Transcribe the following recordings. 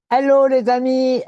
Hello les amis,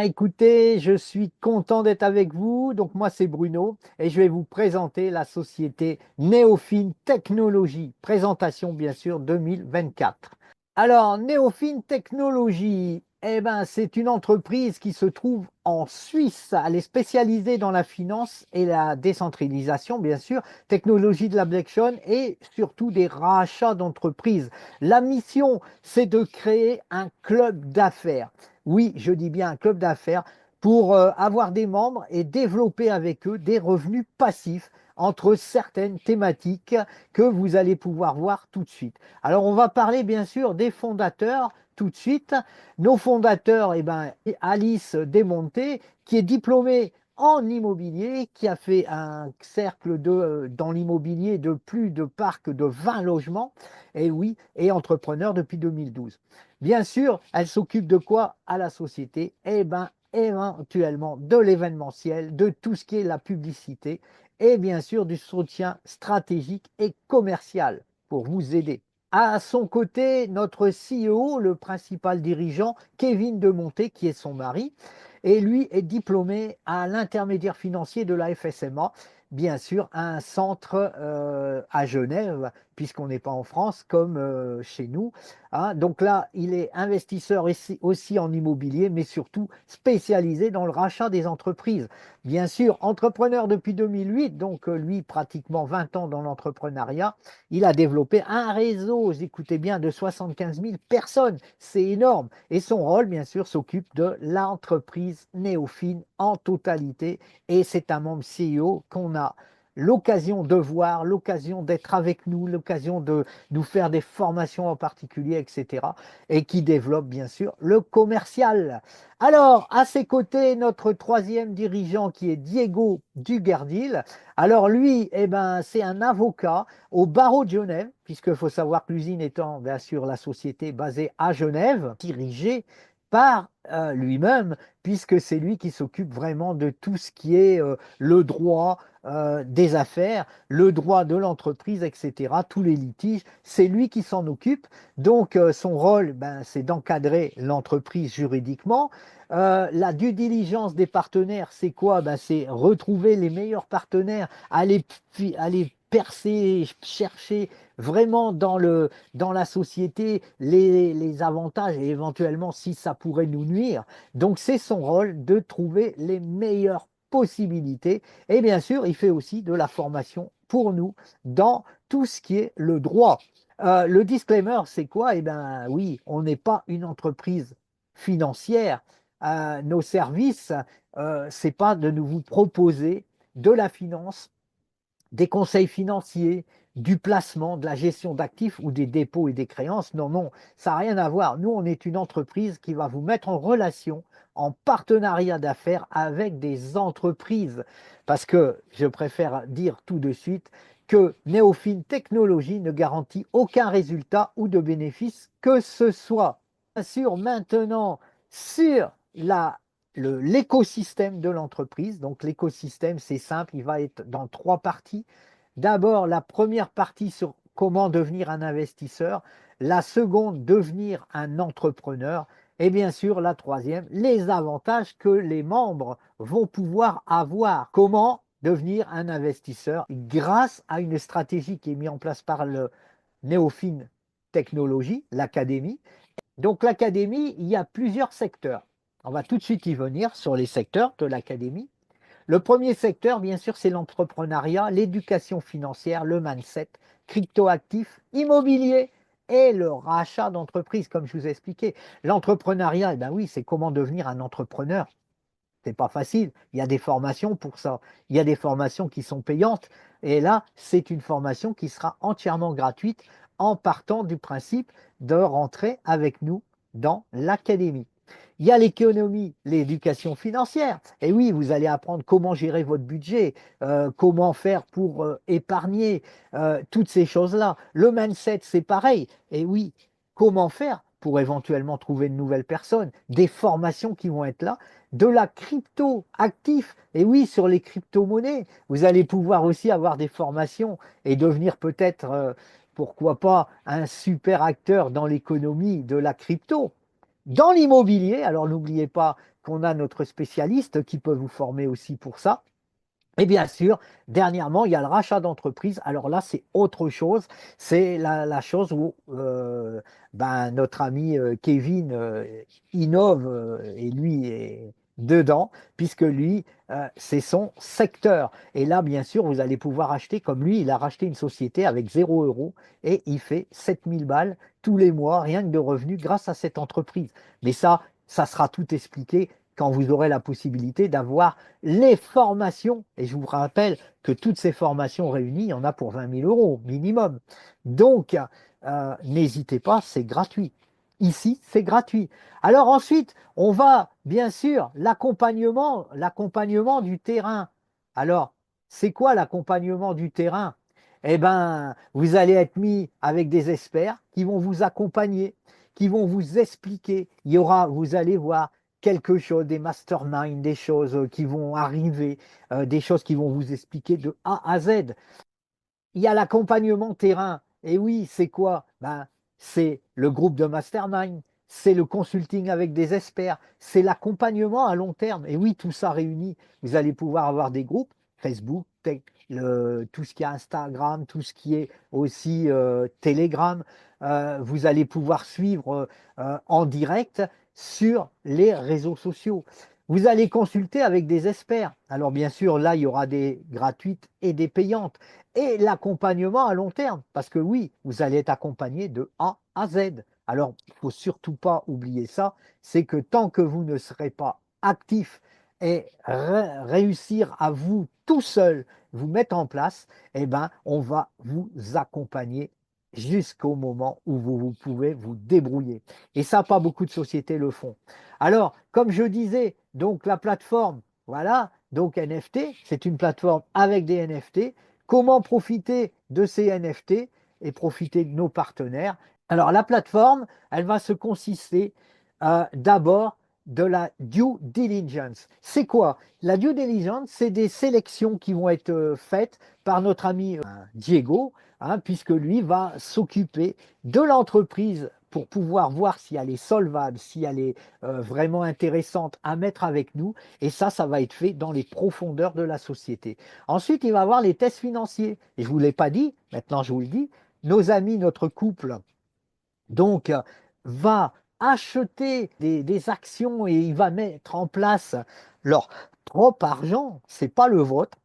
écoutez, je suis content d'être avec vous. Donc moi c'est Bruno et je vais vous présenter la société Néofine Technologies. Présentation bien sûr 2024. Alors Néofine Technologies, c'est une entreprise qui se trouve en Suisse. Elle est spécialisée dans la finance et la décentralisation bien sûr, technologie de la blockchain et surtout des rachats d'entreprises. La mission, c'est de créer un club d'affaires. Oui, je dis bien un club d'affaires pour avoir des membres et développer avec eux des revenus passifs entre certaines thématiques que vous allez pouvoir voir tout de suite. Alors, on va parler bien sûr des fondateurs tout de suite. Nos fondateurs, Alice Desmontés, qui est diplômée en immobilier, qui a fait un cercle dans l'immobilier de plus de parcs de 20 logements, et oui, et entrepreneur depuis 2012. Bien sûr, elle s'occupe de quoi à la société? Éventuellement de l'événementiel, de tout ce qui est la publicité et bien sûr du soutien stratégique et commercial pour vous aider. À son côté, notre CEO, le principal dirigeant, Kevin Demonté, qui est son mari, et lui est diplômé à l'intermédiaire financier de la FSMA, bien sûr, un centre à Genève, puisqu'on n'est pas en France comme chez nous, hein. Donc là, il est investisseur aussi en immobilier, mais surtout spécialisé dans le rachat des entreprises. Bien sûr, entrepreneur depuis 2008, donc lui, pratiquement 20 ans dans l'entrepreneuriat, il a développé un réseau, écoutez bien, de 75 000 personnes. C'est énorme. Et son rôle, bien sûr, s'occupe de l'entreprise Néofine en totalité. Et c'est un membre CEO qu'on a l'occasion de voir, l'occasion d'être avec nous, l'occasion de nous faire des formations en particulier, etc. Et qui développe bien sûr le commercial. Alors, à ses côtés, notre troisième dirigeant qui est Diego Dugardil. Alors lui, c'est un avocat au barreau de Genève, puisqu'il faut savoir que l'usine étant bien sûr la société basée à Genève, dirigée par lui-même, puisque c'est lui qui s'occupe vraiment de tout ce qui est le droit des affaires, le droit de l'entreprise, etc., tous les litiges, c'est lui qui s'en occupe. Donc son rôle, c'est d'encadrer l'entreprise juridiquement. La due diligence des partenaires, c'est quoi? C'est retrouver les meilleurs partenaires, aller percer, chercher vraiment dans la société les avantages et éventuellement si ça pourrait nous nuire. Donc c'est son rôle de trouver les meilleures possibilités. Et bien sûr, il fait aussi de la formation pour nous dans tout ce qui est le droit. Le disclaimer, c'est quoi? Eh bien oui, on n'est pas une entreprise financière. Nos services, c'est pas de nous vous proposer de la finance, des conseils financiers, du placement, de la gestion d'actifs ou des dépôts et des créances. Non, non, ça n'a rien à voir. Nous, on est une entreprise qui va vous mettre en relation, en partenariat d'affaires avec des entreprises. Parce que je préfère dire tout de suite que Néofine Technologies ne garantit aucun résultat ou de bénéfice que ce soit. Bien sûr, maintenant, sur l'écosystème de l'entreprise. Donc l'écosystème, c'est simple, il va être dans trois parties. D'abord, la première partie sur comment devenir un investisseur, la seconde, devenir un entrepreneur, et bien sûr, la troisième, les avantages que les membres vont pouvoir avoir. Comment devenir un investisseur grâce à une stratégie qui est mise en place par le Néofine Technologies, l'académie. Donc l'académie, il y a plusieurs secteurs. On va tout de suite y venir sur les secteurs de l'académie. Le premier secteur, bien sûr, c'est l'entrepreneuriat, l'éducation financière, le mindset, cryptoactifs, immobilier et le rachat d'entreprises, comme je vous ai expliqué. L'entrepreneuriat, oui, c'est comment devenir un entrepreneur. C'est pas facile. Il y a des formations pour ça. Il y a des formations qui sont payantes. Et là, c'est une formation qui sera entièrement gratuite en partant du principe de rentrer avec nous dans l'académie. Il y a l'économie, l'éducation financière. Et oui, vous allez apprendre comment gérer votre budget, comment faire pour épargner, toutes ces choses-là. Le mindset, c'est pareil. Et oui, comment faire pour éventuellement trouver de nouvelles personnes, des formations qui vont être là, de la crypto actif. Et oui, sur les crypto-monnaies, vous allez pouvoir aussi avoir des formations et devenir peut-être, pourquoi pas, un super acteur dans l'économie de la crypto. Dans l'immobilier, alors n'oubliez pas qu'on a notre spécialiste qui peut vous former aussi pour ça. Et bien sûr, dernièrement, il y a le rachat d'entreprise. Alors là, c'est autre chose. C'est la chose où ben, notre ami Kevin innove et lui est dedans, puisque lui, c'est son secteur. Et là, bien sûr, vous allez pouvoir acheter, comme lui, il a racheté une société avec 0 € et il fait 7000 balles tous les mois, rien que de revenus grâce à cette entreprise. Mais ça sera tout expliqué quand vous aurez la possibilité d'avoir les formations, et je vous rappelle que toutes ces formations réunies, il y en a pour 20 000 € minimum. Donc, n'hésitez pas, c'est gratuit. Ici, c'est gratuit. Alors ensuite, on va, bien sûr, l'accompagnement du terrain. Alors, c'est quoi l'accompagnement du terrain? Eh bien, vous allez être mis avec des experts qui vont vous accompagner, qui vont vous expliquer. Vous allez voir quelque chose, des masterminds, des choses qui vont arriver, des choses qui vont vous expliquer de A à Z. Il y a l'accompagnement terrain. Et oui, c'est quoi? Ben, c'est le groupe de mastermind, c'est le consulting avec des experts, c'est l'accompagnement à long terme. Et oui, tout ça réuni, vous allez pouvoir avoir des groupes, Facebook, tout ce qui est Instagram, tout ce qui est aussi Telegram. Vous allez pouvoir suivre en direct sur les réseaux sociaux. Vous allez consulter avec des experts. Alors bien sûr, là, il y aura des gratuites et des payantes et l'accompagnement à long terme. Parce que oui, vous allez être accompagné de A à Z. Alors, il ne faut surtout pas oublier ça, c'est que tant que vous ne serez pas actif et réussir à vous tout seul vous mettre en place, eh ben, on va vous accompagner jusqu'au moment où vous pouvez vous débrouiller. Et ça, pas beaucoup de sociétés le font. Alors, comme je disais, donc la plateforme, voilà, donc NFT, c'est une plateforme avec des NFT. Comment profiter de ces NFT et profiter de nos partenaires? Alors, la plateforme, elle va se consister d'abord de la due diligence. C'est quoi? La due diligence, c'est des sélections qui vont être faites par notre ami Diego, hein, puisque lui va s'occuper de l'entreprise pour pouvoir voir si elle est solvable, si elle est vraiment intéressante à mettre avec nous. Et ça va être fait dans les profondeurs de la société. Ensuite, il va avoir les tests financiers. Et je ne vous l'ai pas dit, maintenant je vous le dis, nos amis, notre couple, donc, va acheter des actions et il va mettre en place leur propre argent, ce n'est pas le vôtre,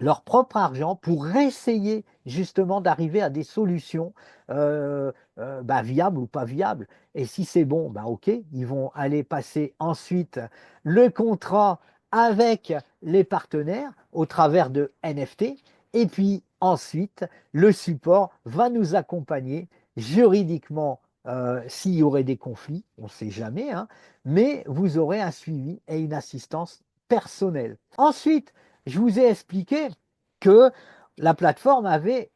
leur propre argent pour essayer justement d'arriver à des solutions bah, viables ou pas viables. Et si c'est bon, bah, ok, ils vont aller passer ensuite le contrat avec les partenaires au travers de NFT. Et puis ensuite, le support va nous accompagner juridiquement s'il y aurait des conflits, on ne sait jamais, hein, mais vous aurez un suivi et une assistance personnelle. Ensuite, je vous ai expliqué que la plateforme avait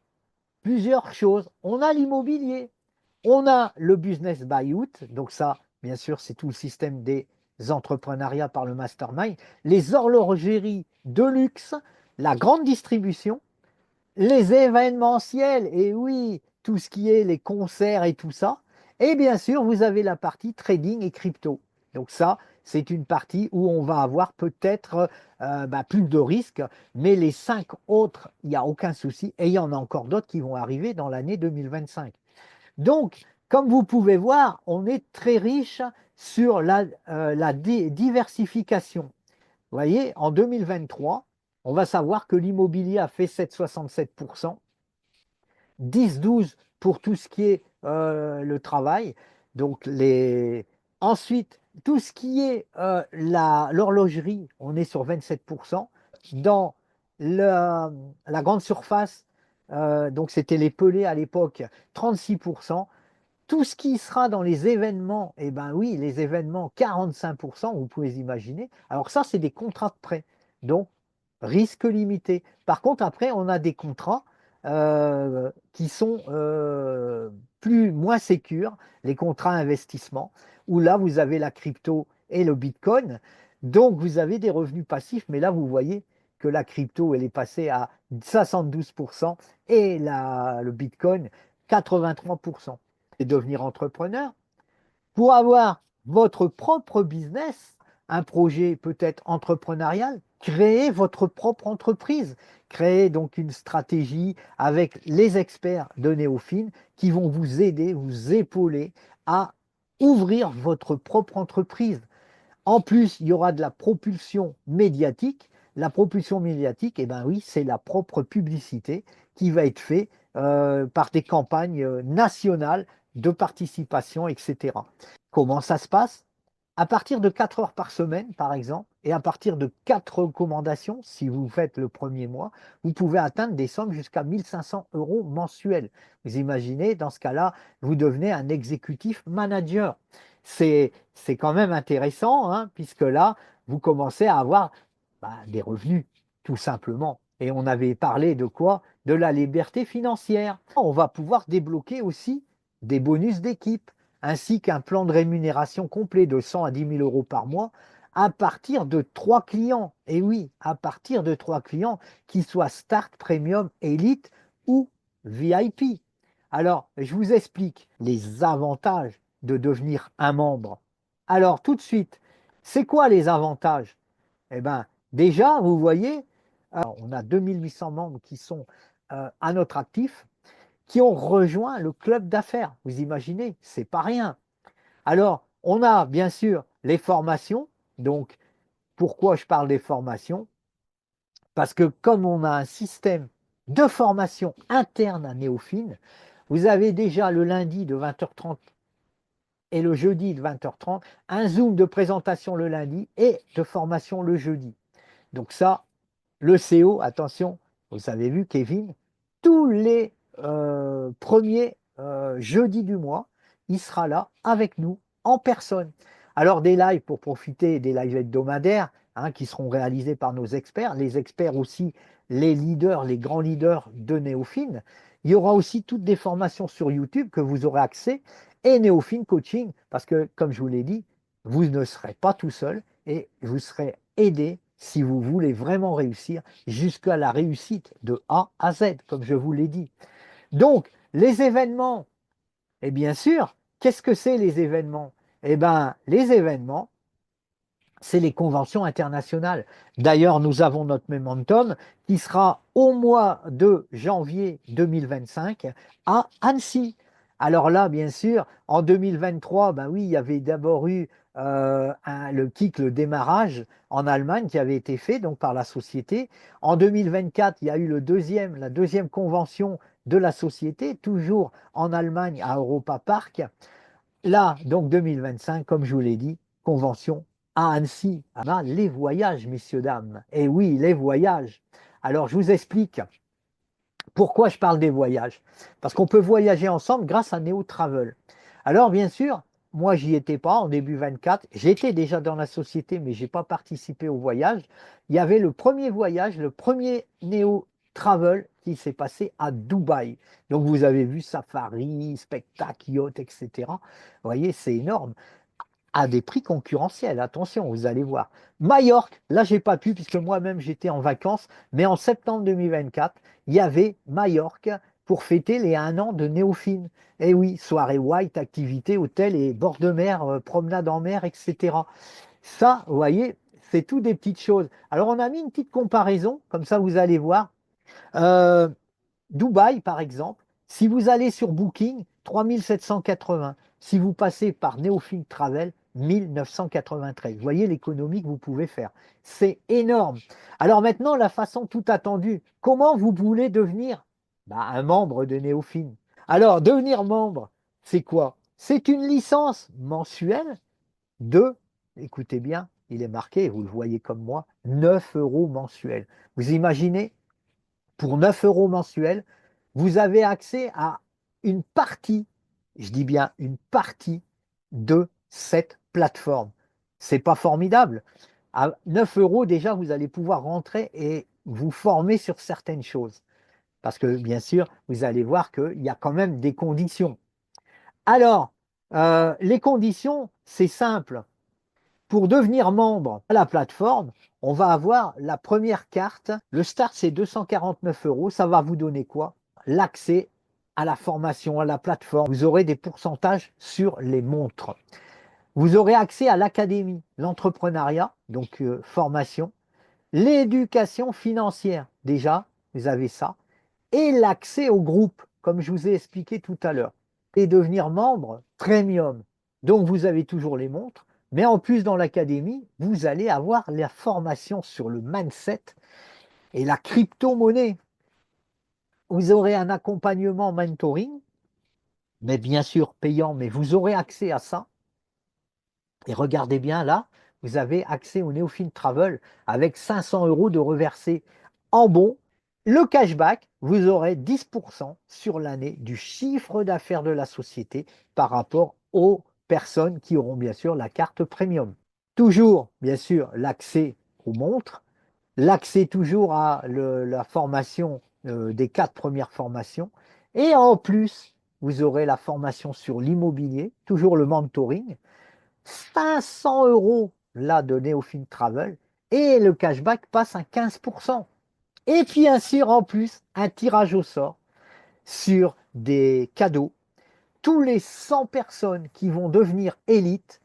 plusieurs choses. On a l'immobilier, on a le business buyout, donc ça, bien sûr, c'est tout le système des entrepreneuriats par le mastermind, les horlogeries de luxe, la grande distribution, les événementiels, et oui, tout ce qui est les concerts et tout ça. Et bien sûr, vous avez la partie trading et crypto. Donc ça, c'est une partie où on va avoir peut-être bah, plus de risques, mais les 5 autres, il n'y a aucun souci. Et il y en a encore d'autres qui vont arriver dans l'année 2025. Donc, comme vous pouvez voir, on est très riche sur la diversification. Vous voyez, en 2023, on va savoir que l'immobilier a fait 7,67%, 10-12 pour tout ce qui est le travail. Donc ensuite, tout ce qui est l'horlogerie, on est sur 27%. Dans la grande surface, donc c'était les pelés à l'époque, 36%. Tout ce qui sera dans les événements, eh bien oui, les événements, 45%, vous pouvez imaginer. Alors ça, c'est des contrats de prêt. Donc, risque limité. Par contre, après, on a des contrats qui sont moins sécures, les contrats investissement, où là, vous avez la crypto et le Bitcoin. Donc, vous avez des revenus passifs, mais là, vous voyez que la crypto, elle est passée à 72% et le Bitcoin, 83%. Et devenir entrepreneur. Pour avoir votre propre business, un projet peut-être entrepreneurial, créez votre propre entreprise. Créez donc une stratégie avec les experts de Néofine qui vont vous aider, vous épauler à ouvrir votre propre entreprise. En plus, il y aura de la propulsion médiatique. La propulsion médiatique, eh ben oui, c'est la propre publicité qui va être faite par des campagnes nationales de participation, etc. Comment ça se passe? À partir de 4 heures par semaine, par exemple, et à partir de 4 recommandations, si vous faites le premier mois, vous pouvez atteindre des sommes jusqu'à 1500 euros mensuels. Vous imaginez, dans ce cas-là, vous devenez un exécutif manager. C'est quand même intéressant, hein, puisque là, vous commencez à avoir des revenus, tout simplement. Et on avait parlé de quoi? De la liberté financière. On va pouvoir débloquer aussi des bonus d'équipe, ainsi qu'un plan de rémunération complet de 100 à 10 000 euros par mois à partir de 3 clients. Et oui, à partir de 3 clients, qu'ils soient Start, Premium, Elite ou VIP. Alors, je vous explique les avantages de devenir un membre. Alors, tout de suite, c'est quoi les avantages? Eh bien, déjà, vous voyez, on a 2800 membres qui sont à notre actif, qui ont rejoint le club d'affaires. Vous imaginez, c'est pas rien. Alors, on a bien sûr les formations. Donc, pourquoi je parle des formations? Parce que comme on a un système de formation interne à Néofine, vous avez déjà le lundi de 20h30 et le jeudi de 20h30, un Zoom de présentation le lundi et de formation le jeudi. Donc ça, le CO, attention, vous avez vu, Kevin, tous les premiers jeudis du mois, il sera là avec nous en personne. Alors des lives pour profiter, des lives hebdomadaires hein, qui seront réalisés par nos experts, les experts aussi, les leaders, les grands leaders de Néofine. Il y aura aussi toutes des formations sur YouTube que vous aurez accès et Néofine Coaching, parce que comme je vous l'ai dit, vous ne serez pas tout seul et vous serez aidé si vous voulez vraiment réussir jusqu'à la réussite de A à Z, comme je vous l'ai dit. Donc, les événements, et bien sûr, qu'est-ce que c'est les événements? Eh bien, les événements, c'est les conventions internationales. D'ailleurs, nous avons notre momentum qui sera au mois de janvier 2025 à Annecy. Alors là, bien sûr, en 2023, ben oui, il y avait d'abord eu le kick, le démarrage en Allemagne qui avait été fait donc par la société. En 2024, il y a eu la deuxième convention de la société, toujours en Allemagne à Europa Park. Là, donc 2025, comme je vous l'ai dit, convention à Annecy. Ah ben, les voyages, messieurs, dames. Et oui, les voyages. Alors, je vous explique pourquoi je parle des voyages. Parce qu'on peut voyager ensemble grâce à Neo Travel. Alors, bien sûr, moi, j'y étais pas en début 24. J'étais déjà dans la société, mais je n'ai pas participé au voyage. Il y avait le premier voyage, le premier Neo Travel qui s'est passé à Dubaï. Donc, vous avez vu safari, spectacle, yacht, etc. Vous voyez, c'est énorme à des prix concurrentiels. Attention, vous allez voir. Majorque, là, j'ai pas pu puisque moi-même j'étais en vacances, mais en septembre 2024, il y avait Majorque pour fêter les 1 an de Néofine. Et oui, soirée white, activité, hôtel et bord de mer, promenade en mer, etc. Ça, vous voyez, c'est tout des petites choses. Alors, on a mis une petite comparaison, comme ça vous allez voir. Euh, Dubaï, par exemple, si vous allez sur Booking, 3780. Si vous passez par Neofin Travel, 1993. Vous voyez l'économie que vous pouvez faire. C'est énorme. Alors maintenant, la façon tout attendue. Comment vous voulez devenir un membre de Neofin? Alors, devenir membre, c'est quoi? C'est une licence mensuelle de, écoutez bien, il est marqué, vous le voyez comme moi, 9 euros mensuels. Vous imaginez pour 9 euros mensuels, vous avez accès à une partie, je dis bien une partie de cette plateforme. C'est pas formidable. À 9 euros, déjà, vous allez pouvoir rentrer et vous former sur certaines choses. Parce que, bien sûr, vous allez voir qu'il y a quand même des conditions. Alors, les conditions, c'est simple. Pour devenir membre à la plateforme, on va avoir la première carte. Le start, c'est 249 euros. Ça va vous donner quoi? L'accès à la formation, à la plateforme. Vous aurez des pourcentages sur les montres. Vous aurez accès à l'académie, l'entrepreneuriat, donc formation, l'éducation financière, déjà, vous avez ça, et l'accès au groupe, comme je vous ai expliqué tout à l'heure, et devenir membre premium. Donc, vous avez toujours les montres, mais en plus, dans l'académie, vous allez avoir la formation sur le mindset et la crypto-monnaie. Vous aurez un accompagnement mentoring, mais bien sûr payant, mais vous aurez accès à ça. Et regardez bien là, vous avez accès au Neofin Travel avec 500 € de reversés en bons. Le cashback, vous aurez 10% sur l'année du chiffre d'affaires de la société par rapport aux personnes qui auront bien sûr la carte premium. Toujours, bien sûr, l'accès aux montres, l'accès toujours à la formation des 4 premières formations. Et en plus, vous aurez la formation sur l'immobilier, toujours le mentoring, 500 € là de Neofin Travel et le cashback passe à 15%. Et puis bien sûr, en plus, un tirage au sort sur des cadeaux. Tous les 100 personnes qui vont devenir élites,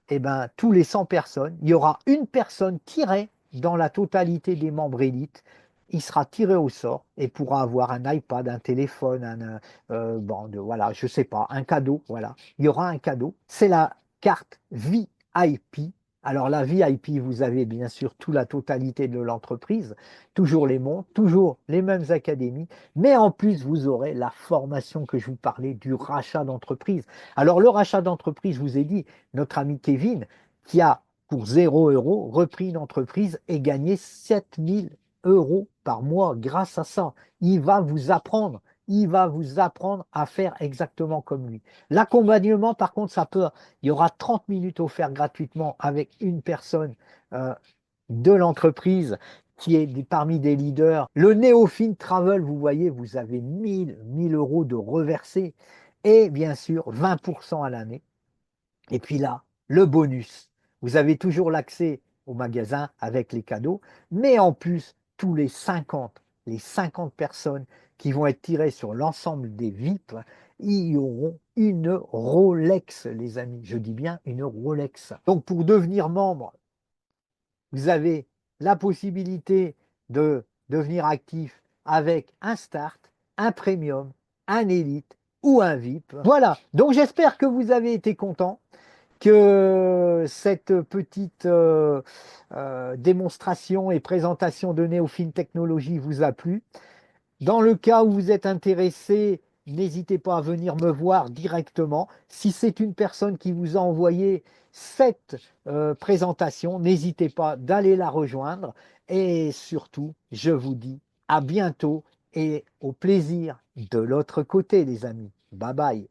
eh ben, tous les 100 personnes, il y aura une personne tirée dans la totalité des membres élites. Il sera tiré au sort et pourra avoir un iPad, un téléphone, bon, voilà, je sais pas, un cadeau. Voilà, il y aura un cadeau. C'est la carte VIP. Alors la VIP, vous avez bien sûr toute la totalité de l'entreprise, toujours les montres, toujours les mêmes académies, mais en plus vous aurez la formation que je vous parlais du rachat d'entreprise. Alors le rachat d'entreprise, je vous ai dit, notre ami Kevin, qui a pour 0 € repris une entreprise et gagné 7 000 € par mois grâce à ça. Il va vous apprendre. Il va vous apprendre à faire exactement comme lui. L'accompagnement, par contre, il y aura 30 minutes offertes gratuitement avec une personne euh, de l'entreprise qui est parmi des leaders. Le Neofin Travel, vous voyez, vous avez 1000 € de reversés et bien sûr 20% à l'année. Et puis là, le bonus. Vous avez toujours l'accès au magasin avec les cadeaux, mais en plus, tous les 50 personnes qui vont être tirées sur l'ensemble des VIP, ils auront une Rolex, les amis. Je dis bien une Rolex. Donc, pour devenir membre, vous avez la possibilité de devenir actif avec un start, un premium, un élite ou un VIP. Voilà, donc j'espère que vous avez été content, que cette petite démonstration et présentation de Neofin Technologies vous a plu. Dans le cas où vous êtes intéressé, n'hésitez pas à venir me voir directement. Si c'est une personne qui vous a envoyé cette présentation, n'hésitez pas d'aller la rejoindre. Et surtout, je vous dis à bientôt et au plaisir de l'autre côté, les amis. Bye bye.